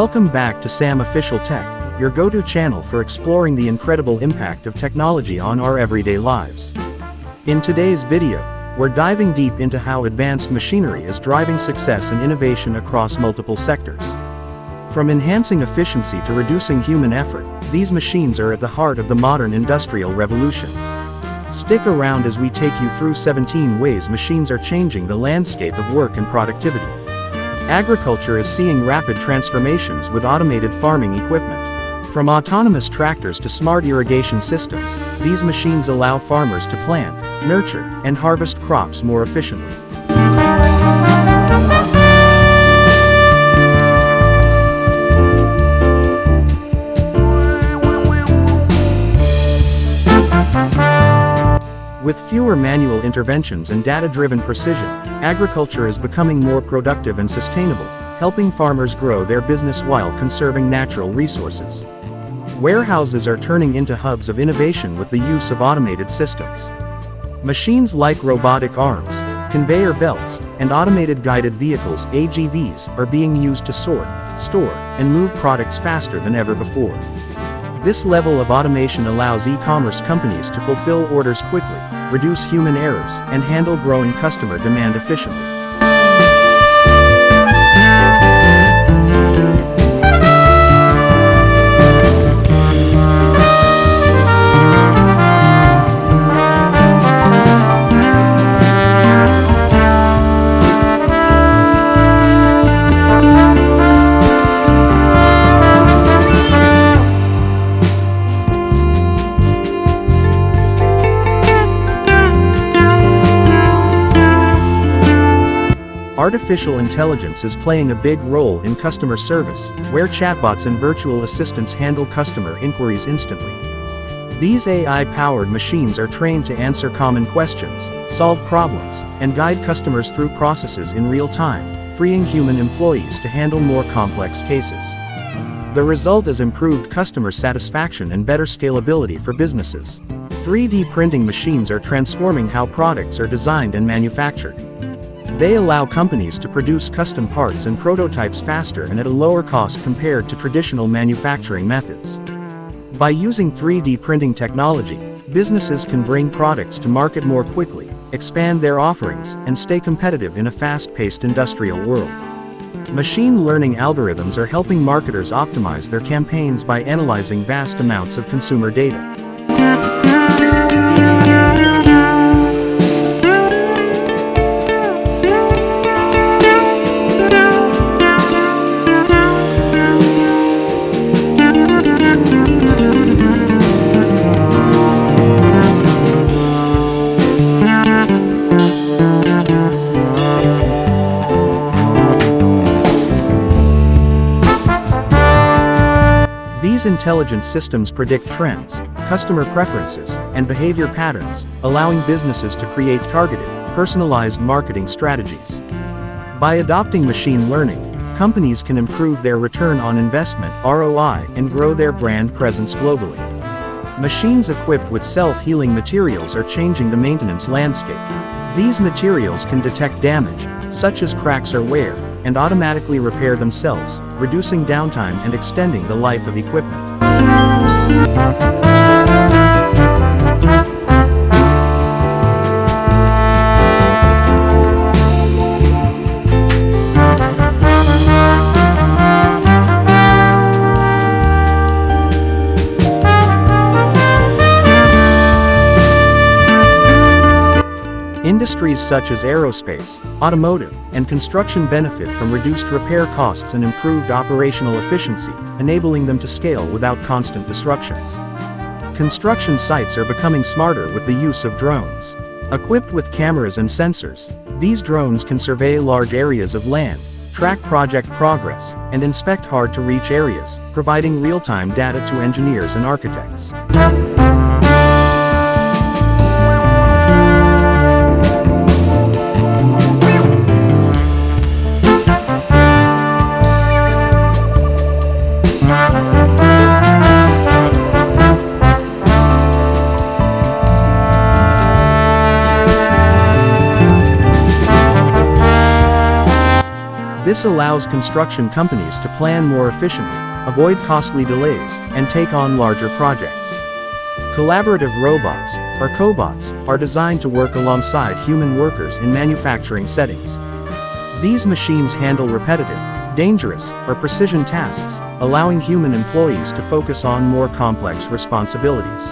Welcome back to Sam Official Tech, your go-to channel for exploring the incredible impact of technology on our everyday lives. In today's video, we're diving deep into how advanced machinery is driving success and innovation across multiple sectors. From enhancing efficiency to reducing human effort, these machines are at the heart of the modern industrial revolution. Stick around as we take you through 17 ways machines are changing the landscape of work and productivity. Agriculture is seeing rapid transformations with automated farming equipment. From autonomous tractors to smart irrigation systems, these machines allow farmers to plant, nurture, and harvest crops more efficiently. With fewer manual interventions and data-driven precision, agriculture is becoming more productive and sustainable, helping farmers grow their business while conserving natural resources. Warehouses are turning into hubs of innovation with the use of automated systems. Machines like robotic arms, conveyor belts, and automated guided vehicles (AGVs) are being used to sort, store, and move products faster than ever before. This level of automation allows e-commerce companies to fulfill orders quickly, reduce human errors, and handle growing customer demand efficiently. Artificial intelligence is playing a big role in customer service, where chatbots and virtual assistants handle customer inquiries instantly. These AI-powered machines are trained to answer common questions, solve problems, and guide customers through processes in real time, freeing human employees to handle more complex cases. The result is improved customer satisfaction and better scalability for businesses. 3D printing machines are transforming how products are designed and manufactured. They allow companies to produce custom parts and prototypes faster and at a lower cost compared to traditional manufacturing methods. By using 3D printing technology, businesses can bring products to market more quickly, expand their offerings, and stay competitive in a fast-paced industrial world. Machine learning algorithms are helping marketers optimize their campaigns by analyzing vast amounts of consumer data. These intelligent systems predict trends, customer preferences, and behavior patterns, allowing businesses to create targeted, personalized marketing strategies. By adopting machine learning, companies can improve their return on investment (ROI) and grow their brand presence globally. Machines equipped with self-healing materials are changing the maintenance landscape. These materials can detect damage, such as cracks or wear, and automatically repair themselves, reducing downtime and extending the life of equipment. Industries such as aerospace, automotive, and construction benefit from reduced repair costs and improved operational efficiency, enabling them to scale without constant disruptions. Construction sites are becoming smarter with the use of drones. Equipped with cameras and sensors, these drones can survey large areas of land, track project progress, and inspect hard-to-reach areas, providing real-time data to engineers and architects. This allows construction companies to plan more efficiently, avoid costly delays, and take on larger projects. Collaborative robots, or cobots, are designed to work alongside human workers in manufacturing settings. These machines handle repetitive, dangerous, or precision tasks, allowing human employees to focus on more complex responsibilities.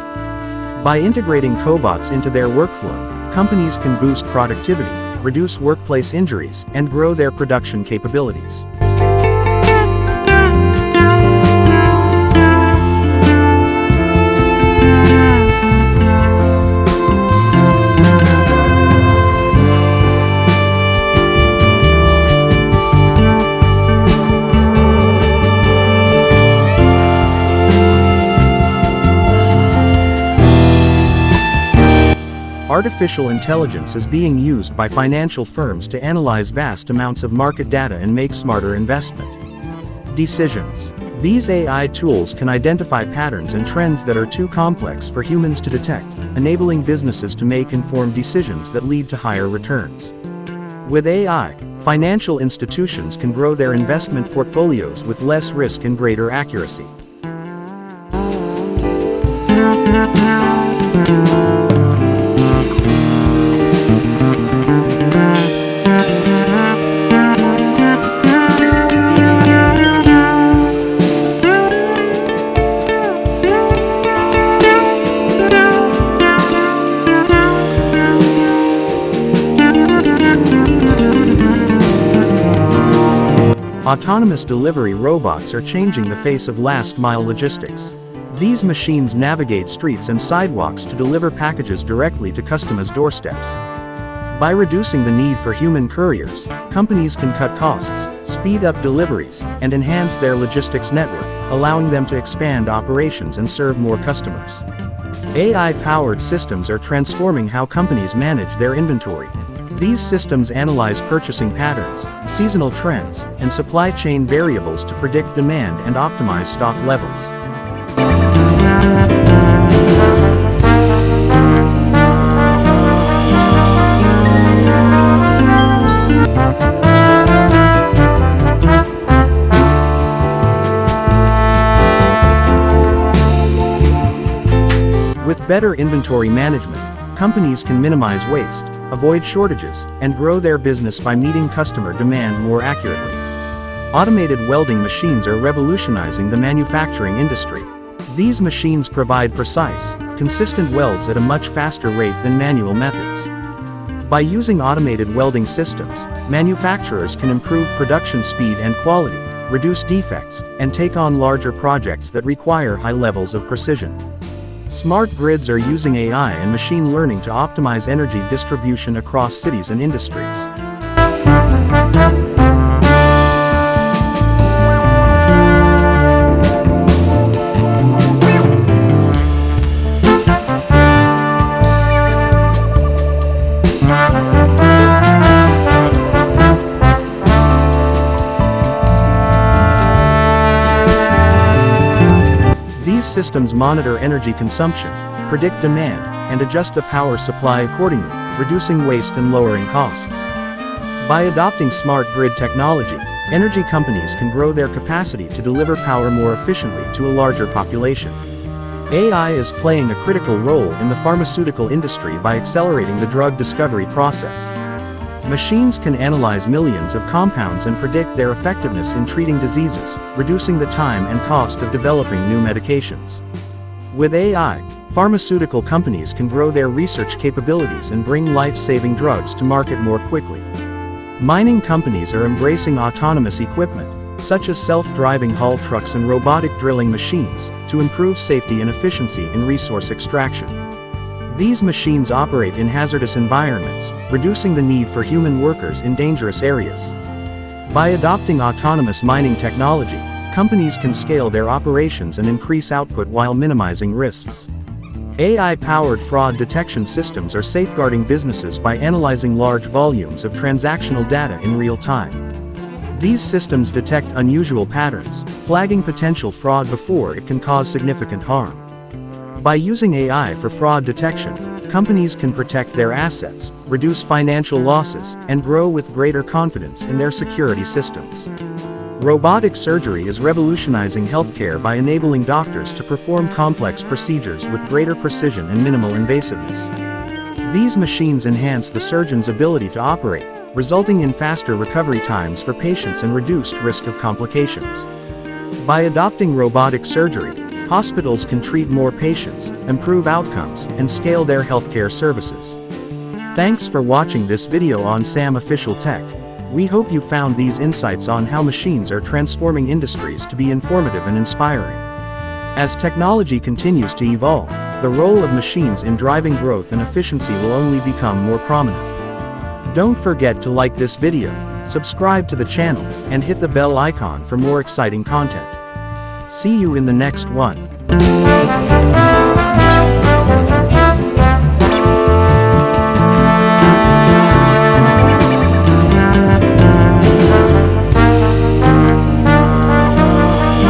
By integrating cobots into their workflow, companies can boost productivity, reduce workplace injuries, and grow their production capabilities. Artificial intelligence is being used by financial firms to analyze vast amounts of market data and make smarter investment decisions. These AI tools can identify patterns and trends that are too complex for humans to detect, enabling businesses to make informed decisions that lead to higher returns. With AI, financial institutions can grow their investment portfolios with less risk and greater accuracy. Autonomous delivery robots are changing the face of last-mile logistics. These machines navigate streets and sidewalks to deliver packages directly to customers' doorsteps. By reducing the need for human couriers, companies can cut costs, speed up deliveries, and enhance their logistics network, allowing them to expand operations and serve more customers. AI-powered systems are transforming how companies manage their inventory. These systems analyze purchasing patterns, seasonal trends, and supply chain variables to predict demand and optimize stock levels. With better inventory management, companies can minimize waste, avoid shortages, and grow their business by meeting customer demand more accurately. Automated welding machines are revolutionizing the manufacturing industry. These machines provide precise, consistent welds at a much faster rate than manual methods. By using automated welding systems, manufacturers can improve production speed and quality, reduce defects, and take on larger projects that require high levels of precision. Smart grids are using AI and machine learning to optimize energy distribution across cities and industries. These systems monitor energy consumption, predict demand, and adjust the power supply accordingly, reducing waste and lowering costs. By adopting smart grid technology, energy companies can grow their capacity to deliver power more efficiently to a larger population. AI is playing a critical role in the pharmaceutical industry by accelerating the drug discovery process. Machines can analyze millions of compounds and predict their effectiveness in treating diseases, reducing the time and cost of developing new medications. With AI, pharmaceutical companies can grow their research capabilities and bring life-saving drugs to market more quickly. Mining companies are embracing autonomous equipment, such as self-driving haul trucks and robotic drilling machines, to improve safety and efficiency in resource extraction. These machines operate in hazardous environments, reducing the need for human workers in dangerous areas. By adopting autonomous mining technology, companies can scale their operations and increase output while minimizing risks. AI-powered fraud detection systems are safeguarding businesses by analyzing large volumes of transactional data in real time. These systems detect unusual patterns, flagging potential fraud before it can cause significant harm. By using AI for fraud detection, companies can protect their assets, reduce financial losses, and grow with greater confidence in their security systems. Robotic surgery is revolutionizing healthcare by enabling doctors to perform complex procedures with greater precision and minimal invasiveness. These machines enhance the surgeon's ability to operate, resulting in faster recovery times for patients and reduced risk of complications. By adopting robotic surgery, hospitals can treat more patients, improve outcomes, and scale their healthcare services. Thanks for watching this video on SAM Official Tech. We hope you found these insights on how machines are transforming industries to be informative and inspiring. As technology continues to evolve, the role of machines in driving growth and efficiency will only become more prominent. Don't forget to like this video, subscribe to the channel, and hit the bell icon for more exciting content. See you in the next one.